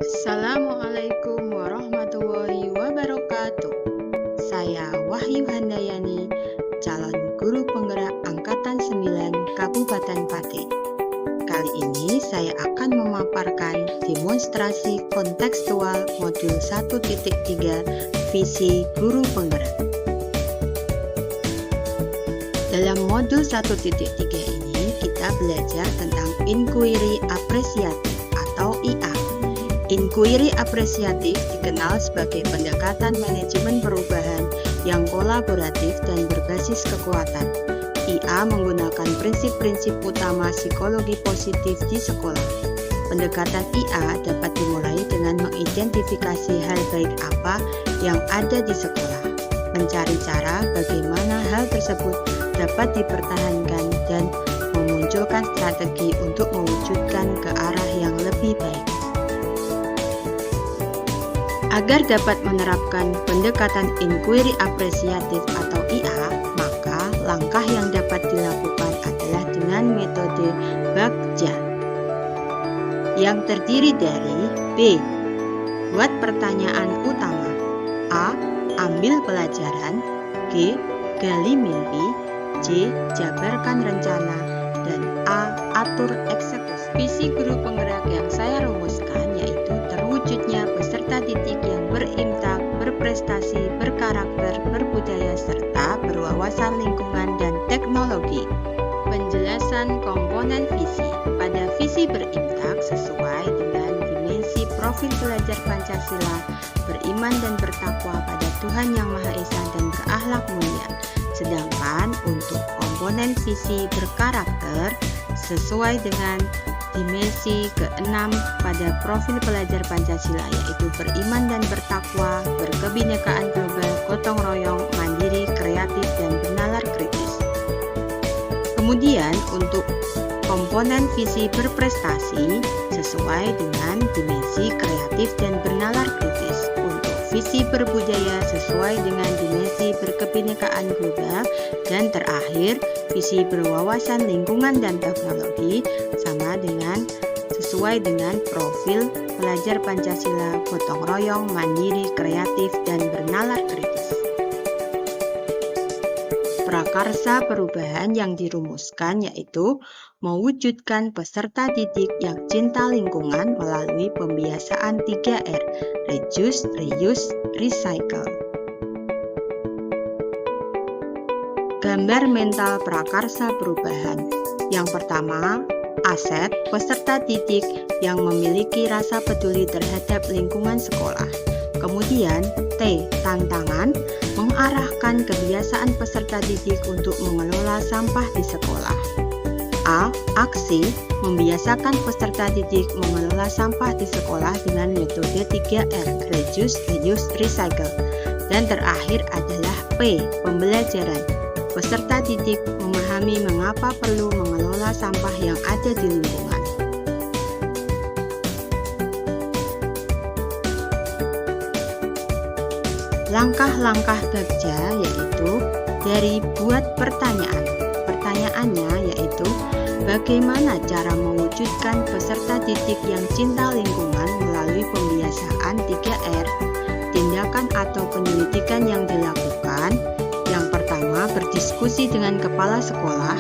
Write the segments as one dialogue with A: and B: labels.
A: Assalamualaikum warahmatullahi wabarakatuh. Saya Wahyu Handayani, calon guru penggerak Angkatan 9 Kabupaten Pati. Kali ini saya akan memaparkan demonstrasi kontekstual modul 1.3 visi guru penggerak. Dalam modul 1.3 ini kita belajar tentang inquiry apresiatif atau IA. Inquiry apresiatif dikenal sebagai pendekatan manajemen perubahan yang kolaboratif dan berbasis kekuatan. IA menggunakan prinsip-prinsip utama psikologi positif di sekolah. Pendekatan IA dapat dimulai dengan mengidentifikasi hal baik apa yang ada di sekolah, mencari cara bagaimana hal tersebut dapat dipertahankan dan memunculkan strategi untuk mewujudkan ke arah yang lebih baik. Agar dapat menerapkan pendekatan inquiry apresiatif atau IA, maka langkah yang dapat dilakukan adalah dengan metode Bagja yang terdiri dari B. Buat pertanyaan utama, A. Ambil pelajaran, G. Gali mimpi, C. Jabarkan rencana, dan A. Atur eksekusi. Visi guru penggerak yang saya rumuskan yaitu terwujudnya peserta didik yang berimtak, berprestasi, berkarakter, berbudaya, serta berwawasan lingkungan dan teknologi. Penjelasan komponen visi. Pada visi berimtak sesuai dengan dimensi profil pelajar Pancasila, beriman dan bertakwa pada Tuhan Yang Maha Esa dan berakhlak mulia. Sedangkan untuk komponen visi berkarakter sesuai dengan dimensi ke-6 pada profil pelajar Pancasila, yaitu beriman dan bertakwa, berkebinekaan global, gotong royong, mandiri, kreatif, dan bernalar kritis. Kemudian untuk komponen visi berprestasi sesuai dengan dimensi kreatif dan bernalar kritis. Untuk visi berbudaya sesuai dengan dimensi berkebinekaan global, dan terakhir visi berwawasan lingkungan dan teknologi sama dengan sesuai dengan profil pelajar Pancasila, gotong royong, mandiri, kreatif, dan bernalar kritis. Prakarsa perubahan yang dirumuskan yaitu mewujudkan peserta didik yang cinta lingkungan melalui pembiasaan 3R, reduce, reuse, recycle. Gambar mental prakarsa perubahan. Yang pertama, aset peserta didik yang memiliki rasa peduli terhadap lingkungan sekolah. Kemudian, T. Tantangan, mengarahkan kebiasaan peserta didik untuk mengelola sampah di sekolah. A. Aksi, membiasakan peserta didik mengelola sampah di sekolah dengan metode 3R, reduce, reuse, recycle. Dan terakhir adalah P. Pembelajaran, peserta didik memahami mengapa perlu mengelola sampah yang ada di lingkungan. Langkah-langkah Bagja yaitu dari buat pertanyaan. Pertanyaannya yaitu bagaimana cara mewujudkan peserta didik yang cinta lingkungan melalui pembiasaan 3R. Tindakan atau penyelidikan yang dilakukan. Yang pertama, berdiskusi dengan kepala sekolah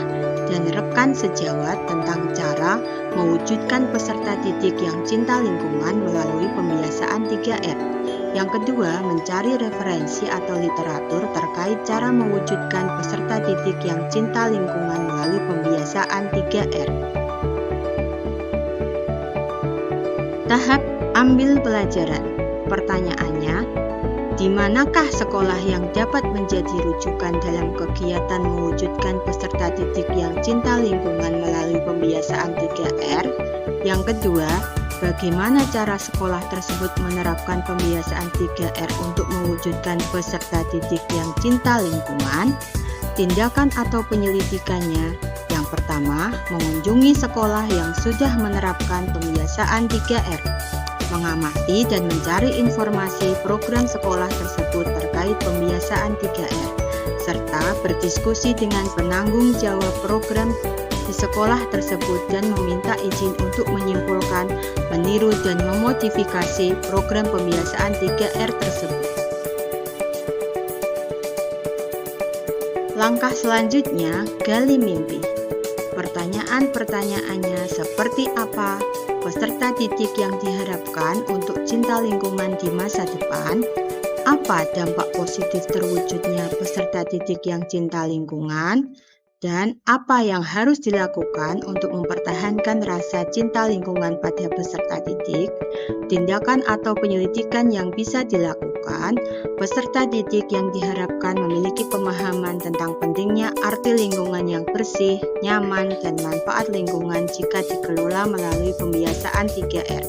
A: dan rekan sejawat tentang cara mewujudkan peserta didik yang cinta lingkungan melalui pembiasaan 3R. Yang kedua, mencari referensi atau literatur terkait cara mewujudkan peserta didik yang cinta lingkungan melalui pembiasaan 3R. Tahap ambil pelajaran. Pertanyaannya, di manakah sekolah yang dapat menjadi rujukan dalam kegiatan mewujudkan peserta didik yang cinta lingkungan melalui pembiasaan 3R? Yang kedua, bagaimana cara sekolah tersebut menerapkan pembiasaan 3R untuk mewujudkan peserta didik yang cinta lingkungan? Tindakan atau penyelidikannya. Yang pertama, mengunjungi sekolah yang sudah menerapkan pembiasaan 3R. Mengamati dan mencari informasi program sekolah tersebut terkait pembiasaan 3R, serta berdiskusi dengan penanggung jawab program di sekolah tersebut dan meminta izin untuk menyimpulkan, meniru, dan memodifikasi program pembiasaan 3R tersebut. Langkah selanjutnya, gali mimpi. Pertanyaan-pertanyaannya seperti apa? Peserta didik yang diharapkan untuk cinta lingkungan di masa depan? Apa dampak positif terwujudnya peserta didik yang cinta lingkungan? Dan apa yang harus dilakukan untuk mempertahankan rasa cinta lingkungan pada peserta didik? Tindakan atau penyelidikan yang bisa dilakukan, peserta didik yang diharapkan memiliki pemahaman tentang pentingnya arti lingkungan yang bersih, nyaman, dan manfaat lingkungan jika dikelola melalui pembiasaan 3R.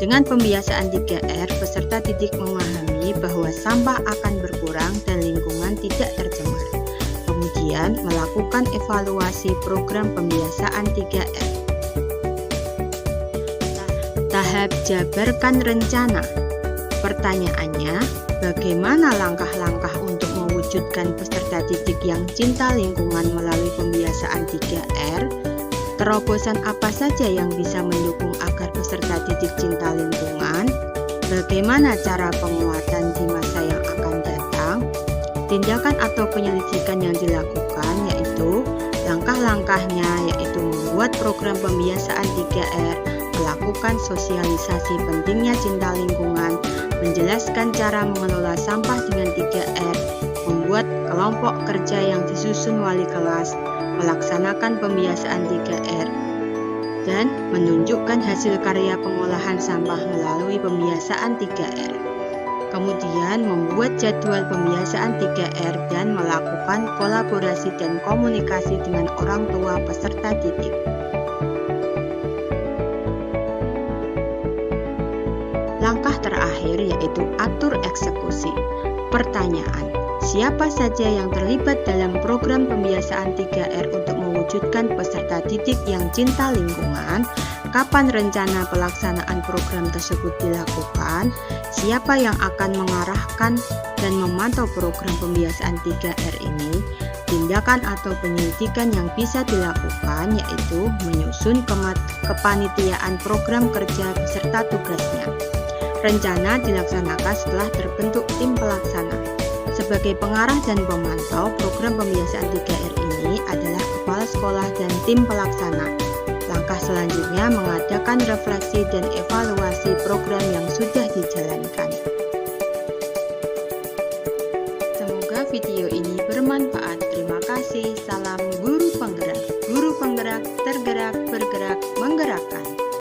A: Dengan pembiasaan 3R, peserta didik memahami bahwa sampah akan berkurang dan lingkungan tidak tercemar. Kemudian melakukan evaluasi program pembiasaan 3R. Tahap jabarkan rencana. Pertanyaannya, bagaimana langkah-langkah untuk mewujudkan peserta didik yang cinta lingkungan melalui pembiasaan 3R? Terobosan apa saja yang bisa mendukung agar peserta didik cinta lingkungan? Bagaimana cara penguatan di masa yang akan datang? Tindakan atau penyelidikan yang dilakukan yaitu langkah-langkahnya yaitu membuat program pembiasaan 3R, melakukan sosialisasi pentingnya cinta lingkungan, menjelaskan cara mengelola sampah dengan 3R, membuat kelompok kerja yang disusun wali kelas, melaksanakan pembiasaan 3R, dan menunjukkan hasil karya pengolahan sampah melalui pembiasaan 3R. Kemudian membuat jadwal pembiasaan 3R dan melakukan kolaborasi dan komunikasi dengan orang tua peserta didik. Langkah terakhir yaitu atur eksekusi. Pertanyaan, siapa saja yang terlibat dalam program pembiasaan 3R untuk mewujudkan peserta didik yang cinta lingkungan? Kapan rencana pelaksanaan program tersebut dilakukan? Siapa yang akan mengarahkan dan memantau program pembiasaan 3R ini? Tindakan atau penyelidikan yang bisa dilakukan yaitu menyusun kepanitiaan program kerja beserta tugasnya. Rencana dilaksanakan setelah terbentuk tim pelaksana. Sebagai pengarah dan pemantau, program pembiasaan 3R ini adalah kepala sekolah dan tim pelaksana. Langkah selanjutnya mengadakan refleksi dan evaluasi program yang sudah dijalankan. Semoga video ini bermanfaat. Terima kasih. Salam guru penggerak.